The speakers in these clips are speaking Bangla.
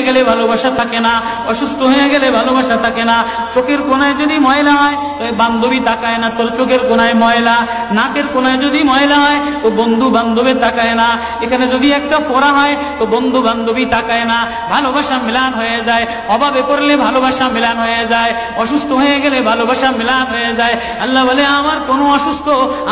গেলে ভালোবাসা থাকে না, অসুস্থ হয়ে গেলে ভালোবাসা থাকে না। চোখের কোনায় যদি ময়লা হয় তো বান্ধবী তাকায় না, তোর চোখের কোনায় ময়লা। নাকের কোনায় যদি ময়লা হয় তো বন্ধু বান্ধবে তাকায় না। এখানে যদি একটা ফোড়া হয় তো বন্ধু বান্ধবী তাকায় না। ভালোবাসা মিলান হয়ে যায়, অভাবে পড়লে ভালোবাসা মিলান হয়ে যায়, অসুস্থ হয়ে গেলে ভালোবাসা মিলান হয়ে যায়। আল্লাহ বলে আমার কোনো অসুস্থ,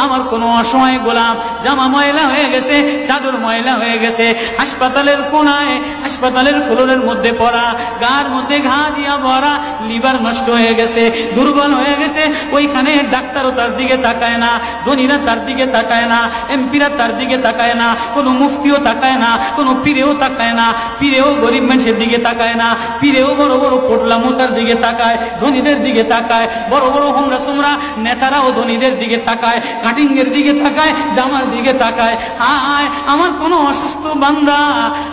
আমার কোনো অসহায় গোলাম জামা ময়লা হয়ে গেছে, চাদর ময়লা হয়ে গেছে, হাসপাতালের কোনায় হাসপাতালের ফ্লোরের মধ্যে পড়া, গার মধ্যে ঘা দিয়া ভরা, লিভার নষ্ট হয়ে গেছে, দুর্বল হয়ে গেছে, ওইখানে ডাক্তারও তার দিকে তাকায় না, ধনীরা তার দিকে তাকায় না, এমপিরা তার দিকে তাকায় না, কোনো মুফতিও তাকায় না, কোনো পীরেও তাকায় না, পীরেও গরিব মানুষের দিকে তাকায় না, পীরেও বড় বড় পোটলা মশার দিকে তাকায়, ধনীদের দিকে তাকায়, বড় বড় হোমরা সোমরা নেতারাও ধনীদের দিকে তাকায়, কাটিং এর দিকে তাকায়, জামার দিকে তাকায়। হায় আমার কোনো অসুস্থ বান্দা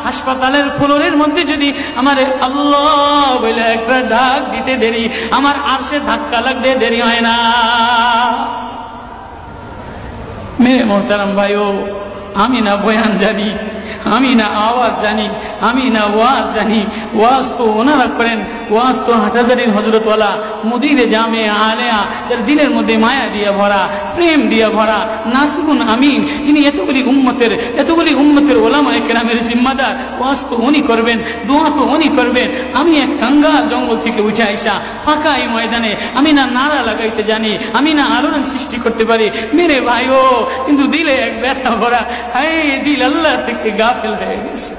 হাসপাতালের ফ্লোরের মধ্যে যদি আমার আল্লাহ বলে একটা ডাক দিতে দেরি, আমার আরশে ধাক্কা লাগতে দেরি হয় না। মেরে মোহতারাম ভাইও, আমি না বয়ান জানি, আমি না আওয়াজ জানি, আমি না ওয়াজ জানি, ওয়াজ তো ওনারা করেন, ওয়াজ তো হাটহাজারীর হযরতওয়ালা মুদিরে জামে আলেয়া, যার দিলের মধ্যে মায়া দিয়ে ভরা, প্রেম দিয়ে ভরা, নাসিকুন আমিন, যিনি এতগুলি উম্মতের ওলামায়ে কেরামের জিম্মাদার, ওয়াজ তো উনি করবেন, দোয়া তো উনি করবেন। আমি এক কাঙ্গাল জঙ্গল থেকে উঠে আইসা ফাঁকা এই ময়দানে আমি না নারা লাগাইতে জানি, আমি না আলোড়ন সৃষ্টি করতে পারি মেরে ভাইও, কিন্তু দিলে এক ব্যথা ভরা। হায় দিল আল্লাহ থেকে গাফিল হয়ে গেছে,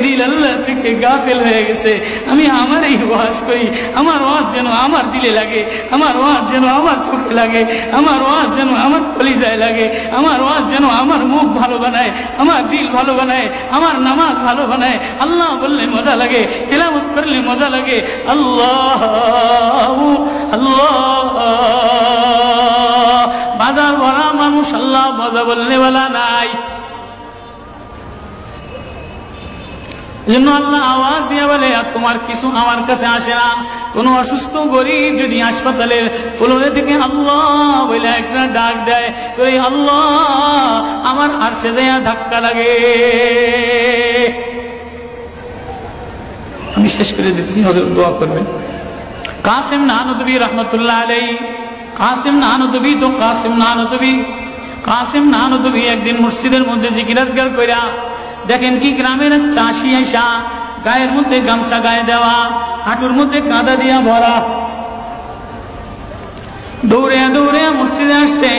দিল আল্লাহ থেকে গাফিল হয়ে গেছে। আমি আমার এই ওয়াজ করি, আমার ওয়াজ যেন আমার দিলে লাগে, আমার ওয়াজ যেন আমার চোখে লাগে, আমার ওয়াজ যেন আমার কলিজায় লাগে, আমার ওয়াজ যেন আমার মুখ ভালো বানায়, আমার দিল ভালো বানায়, আমার নামাজ ভালো বানায়। আল্লাহ বললে মজা লাগে, তেলাওয়াত করলে মজা লাগে। আল্লাহ আল্লাহ, বাজার ভরা মানুষ, আল্লাহ মজা বললে বলা নাই। জন্য আল্লাহ আওয়াজ দিয়ে বলে আর তোমার কিছু আমার কাছে আসে না। কোন অসুস্থ গরিব যদি হাসপাতালের ফ্লোরে থেকে আল্লাহ বলে একটা ডাক দেয়, তো এই আল্লাহ আমার আরশে যাইয়া ধাক্কা লাগে। আমি শেষ করে দিতেছি, হযরত দোয়া করবেন। কাসিম নানুতুবি রহমতুল্লাহ আলাইহি, কাসিম নানুতুবি তো কাসিম নানুতুবি একদিন মসজিদের মধ্যে জিকির আজকার কইরা দেখেন কি গ্রামের চাষি আইসা গায়ের মধ্যে গামছা গায়ে দেওয়া, হাঁটুর মধ্যে কাদা দিয়া ভরা, দৌড়ে দৌড়ে মসজিদে আসছে।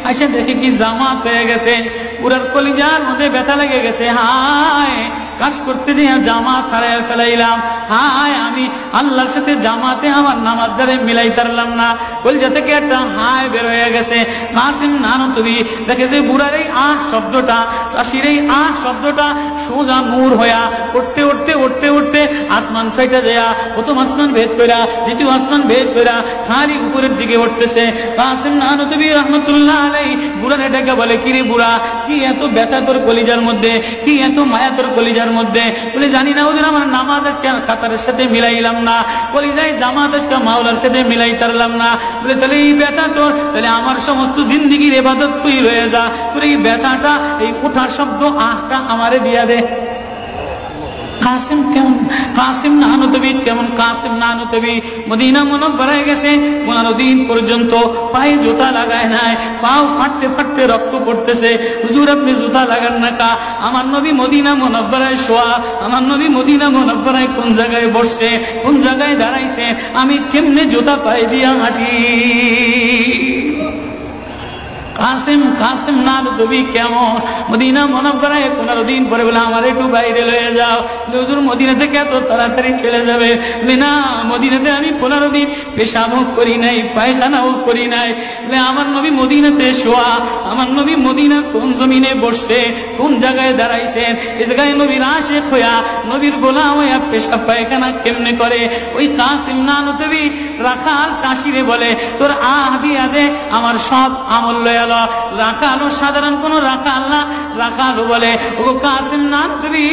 আইসা দেখে কি জামাত হয়ে গেছে, পুরার কলিজার মধ্যে ব্যথা লেগে গেছে। হায় কাজ করতে যে জামাত হারায় ফেলাইলাম, হায় আমি আল্লাহর সাথে জামাতে আমার নামাজদারে মিলাই পারলাম না। কলিজা থেকে একটা হায় বের হয়ে গেছে। কাসিম নানুতুবি দেখে যে বুড়ার এই আহ শব্দটা, চাষির এই আহ শব্দটা সোজা নূর হইয়া উঠতে উঠতে উঠতে উঠতে আসমান ফেটে যায়, প্রথম আসমান ভেদ কইরা দ্বিতীয় আসমান ভেদ কইরা খালি উপরের দিকে উঠতেছে। কাসিম নানুতুবি রহমতুল্লাহ আলাইহি বুড়ারে ডেকে বলে, কিরে বুড়া, কি এত ব্যথা তোর কলিজার মধ্যে, কি এত মায়া তোর কলিজার মধ্যে? বলে জানি না হুজুর, আমার নামাজ আজকে কাতারের সাথে মিলাইলাম না, কলিজায় জামাত আজকে মাওলার সাথে মিলাই তারলাম না। বলে তাহলে এই ব্যথা তোর, তাহলে আমার সমস্ত জিন্দিগির ইবাদত তুই রয়ে যা, তোর এই ব্যথাটা, এই ওঠার শব্দ আহটা আমারে দিয়া দে। কাসিম কেমন, কাসিম নানুতুবি কেমন? কাসিম নানুতুবি মদিনা মুনাওয়ারায় গেছে, 15 দিন পর্যন্ত পায়ে জুতা লাগায় নাই, পাও ফাটতে ফাটতে রক্ত পড়তেছে। হুজুর আপনি জুতা লাগান না কা? আমার নবী মদিনা মুনাওয়ারায় শোয়া, আমার নবী মদিনা মুনাওয়ারায় কোন জায়গায় বসছে, কোন জায়গায় দাঁড়াইছে, আমি কেমনে জুতা পায়ে দিয়া হাঁটি? কাসিম নানুতুবি কেমন? মদিনা মুনাওয়ারায় 15 দিন পরে বলে আমার একটু বাইরে লয়ে যাও। হুজুর মদিনা থেকে এত তাড়াতাড়ি চলে যাবে? না, মদিনাতে আমি 15 দিন পেশাবও করি নাই, পায়খানাও করি নাই। আমার নবী মদিনাতে শোয়া, আমার নবী মদিনা কোন জমিনে বসছে, কোন জায়গায় দাঁড়াইছেন, এই জায়গায় নবীর আশিক হইয়া, নবীর গোলাম হইয়া পেশাব পায়খানা কেমনে করে? ওই কাসিম নানুতুবি রাখাল চাষিরে বলে, তোর আহ দিয়া দে, আমার সব আমল লয়া। রাখালো সাধারণ কোন রাখাল না, রাখালো বলে, ও কাসিম নানুতুবি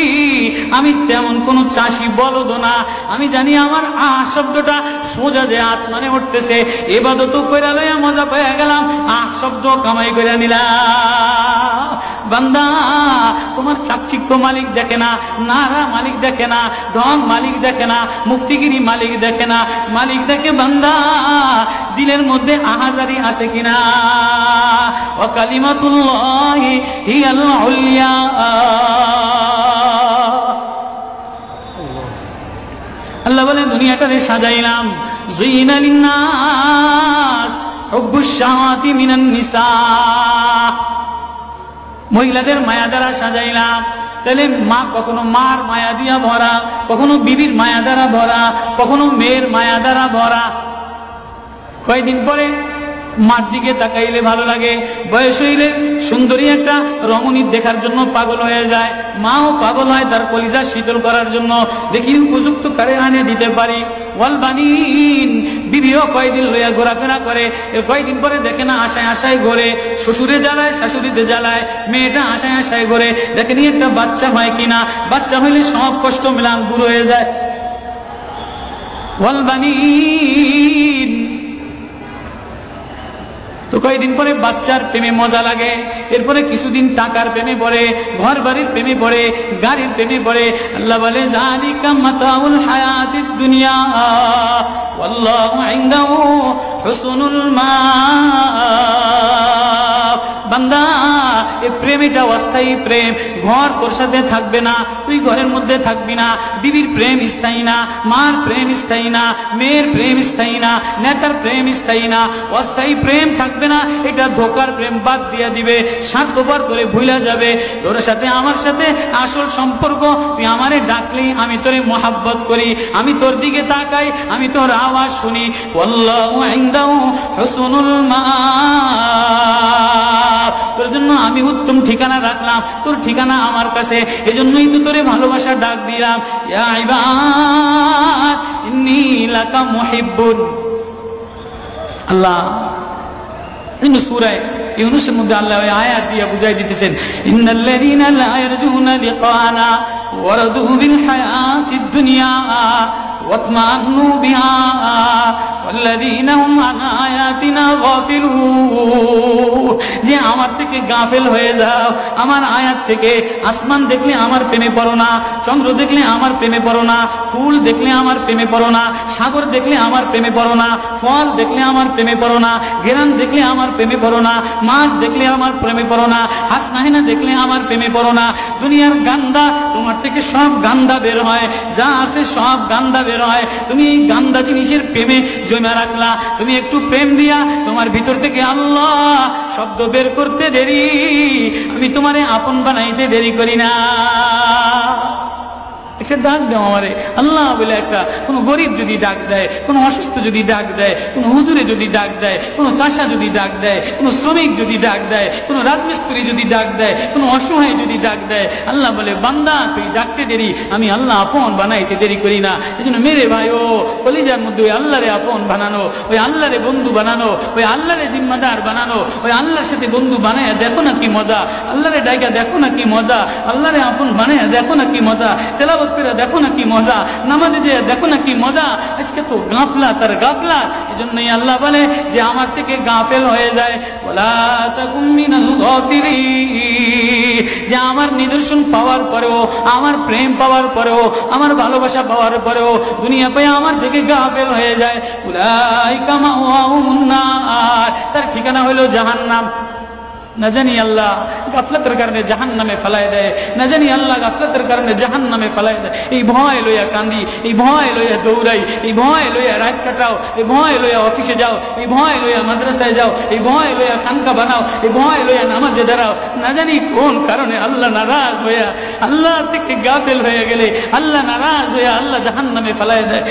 আমি তেমন কোন চাষি বলদ না, আমি জানি আমার আহ শব্দটা সোজা যে আসমানে উঠতেছে, ইবাদত কইরা লইয়া মজা পেয়ে গেলাম, শব্দ কামাই করে নিলাম। বান্দা তোমার চাকচিক্য মালিক দেখে না, নারা মালিক দেখে না, ঢং মালিক দেখে না, মুফতিগিরি মালিক দেখে না, মালিক দেখে বান্দা দিলের মধ্যে আহাজারি আছে কিনা। ওয়া কালিমাতুল্লাহি হিয়াল উলিয়া। আল্লাহ বলে দুনিয়াটারে সাজাইলাম, যুইনা লিন্নাস হুব্বুশ শাহাওয়াতি মিনান নিসা, মহিলাদের মায়া দ্বারা সাজাইলাম। তাহলে মা কখনো মার মায়া দিয়া ভরা, কখনো বিবির মায়া দ্বারা ভরা, কখনো মেয়ের মায়া দ্বারা ভরা। কয়েকদিন পরে মার দিকে তাকাইলে ভালো লাগে, বয়স হইলে সুন্দরী একটা রমণী দেখার জন্য পাগল হয়ে যায়, মাও পাগল হয় তার কলিজা শীতল করার জন্য, দেখি উপযুক্ত কারে আনে দিতে পারি। ওয়াল বানিন, বিবিও কয়েকদিন লইয়া ঘোরাফেরা করে, কয়েকদিন পরে দেখে না আশায় আশায় ঘোরে, শ্বশুরে জ্বালায় শাশুড়িতে জ্বালায়, মেয়েটা আশায় আশায় ঘোরে, দেখেনি একটা বাচ্চা হয় কিনা, বাচ্চা হইলে সব কষ্ট মিলান দূর হয়ে যায়। ওয়াল বানিন, তো কয়েকদিন পরে বাচ্চার প্রেমে মজা লাগে, এরপরে কিছুদিন টাকার প্রেমে পড়ে, ঘর বাড়ির প্রেমে পড়ে, গাড়ির প্রেমে পড়ে। আল্লাহ বলে যালিকা মাতাউল হায়াতিদ দুনিয়া ওয়াল্লাহু ইনদাহু হুসনুল মাআব। বান্দা এই প্রেম এটা অস্থায়ী প্রেম, ঘর তোর সাথে থাকবে না, তুই ঘরের মধ্যে থাকবি না, বিবির প্রেম স্থায়ী না, মার প্রেম স্থায়ী না, মেয়ের প্রেম স্থায়ী না, নেতার প্রেম স্থায়ী না, অস্থায়ী প্রেম থাকবে না। এটা ধোকার প্রেম বাদ দিয়ে দিবে, স্বার্থপর করে ভুলে যাবে। তোর সাথে আমার সাথে আসল সম্পর্ক, তুই আমারে ডাকলি আমি তোরে মোহাব্বত করি, আমি তোর দিকে তাকাই, আমি তোর আওয়াজ শুনি। আল্লাহু ইনদাহু হুসনুল মাআব, তোর জন্য আমি উত্তম ঠিকানা রাখলাম, তোর ঠিকানা আমার কাছে, এজন্যই তো তোরে ভালোবাসা ডাক দিলাম। ইয়া ইবাদ ইন্নী লাকা মুহিব্বুন। আল্লাহ সূরা ইউনূসের মধ্যে আল্লাহ ওই আয়াত দিয়ে বুঝাই দিতেছেন, ইন্নাল্লাযীনা লা ইয়ারজুনা লিকানা ওয়া রাদু বিল হায়াতিদ দুনিয়া ওয়াতমান্নু বিহা ওয়াল্লাযীনা হুম আন আয়াতিনা গাফিলুন। যে আমার থেকে গাফেল হয়ে যাও, আমার আয়াত থেকে। আসমান দেখলে আমার প্রেমে পড়ো না, চন্দ্র দেখলে আমার প্রেমে পড়ো না, ফুল দেখলে আমার প্রেমে পড়ো না, সাগর দেখলে আমার প্রেমে পড়ো না, ফল দেখলে আমার প্রেমে পড়ো না, ঘেরান দেখলে আমার প্রেমে পড়ো না, মাছ দেখলে আমার প্রেমে পড়ো না, হাসনাহিনা দেখলে আমার প্রেমে পড়ো না। দুনিয়ার গান্দা, তোমার থেকে সব গান্দা বের হয়, যা আছে সব গান্দা বের হয়। তুমি এই গান্দা জিনিসের প্রেমে জমা রাখলা, তুমি একটু প্রেম দিয়া তোমার ভিতর থেকে আল্লাহ শব্দ বের করতে দেরি, আমি তোমারে আপন বানাইতে দেরি করি না। একটা ডাক দাও আমারে আল্লাহ বলে, একটা কোনো গরিব যদি ডাক দেয়, কোনো অসুস্থ যদি ডাক দেয়, কোনো হুজুরে যদি ডাক দেয়, কোনো চাষা যদি ডাক দেয়, কোনো শ্রমিক যদি ডাক দেয়, কোনো রাজমিস্ত্রি যদি ডাক দেয়, কোনো অসহায় যদি ডাক দেয়, আল্লাহ বলে বান্দা তুই ডাকতে দেরি, আমি আল্লাহ আপন বানাইতে দেরি করি না। এই জন্য মেরে ভাই ও কলিজার মধ্যে ওই আল্লাহরে আপন বানানো, ওই আল্লাহরে বন্ধু বানানো, ওই আল্লাহরে জিম্মাদার বানানো, ওই আল্লাহর সাথে বন্ধু বানায় দেখো না কি মজা, আল্লাহরে ডাইকা দেখো না কি মজা, আল্লাহরে আপন বানায় দেখো না কি মজা, তেলাওয়াত করে দেখো না কি মজা, নামাজে যে দেখো না কি মজা। আজকে তো গাফলা তার গাফলা। এজন্যই আল্লাহ বলে যে আমার থেকে গাফেল হয়ে যায়, ওয়ালা তাকুম মিনাল গাফিলিন। যে আমার নিদর্শন পাওয়ার পরেও, আমার প্রেম পাওয়ার পরেও, আমার ভালোবাসা পাওয়ার পরেও দুনিয়া পেয়ে আমার থেকে গাফেল হয়ে যায়, উলাইকা মাওয়াহুমুন নার, তার ঠিকানা হলো জাহান্নাম। না জানি আল্লাহ গাফলতের কারণে জাহান্নামে ফেলায় দেয়, না জানি আল্লাহ গাফলতের কারণে জাহান্নামে ফেলায় দেয়। এই ভয় লইয়া কান্দি, এই ভয় লইয়া দৌড়াই, এই ভয় লইয়া রাত কাটাও, এই ভয় লইয়া অফিসে যাও, এই ভয় লইয়া মাদ্রাসায় যাও, এই ভয় লইয়া খানকা বানাও, এই ভয় লইয়া নামাজে দাঁড়াও। না জানি কোন কারণে আল্লাহ নারাজ হইয়া, আল্লাহ থেকে গাফেল হয়ে গেলে আল্লাহ নারাজ হইয়া আল্লাহ জাহান্নামে ফেলায় দেয়।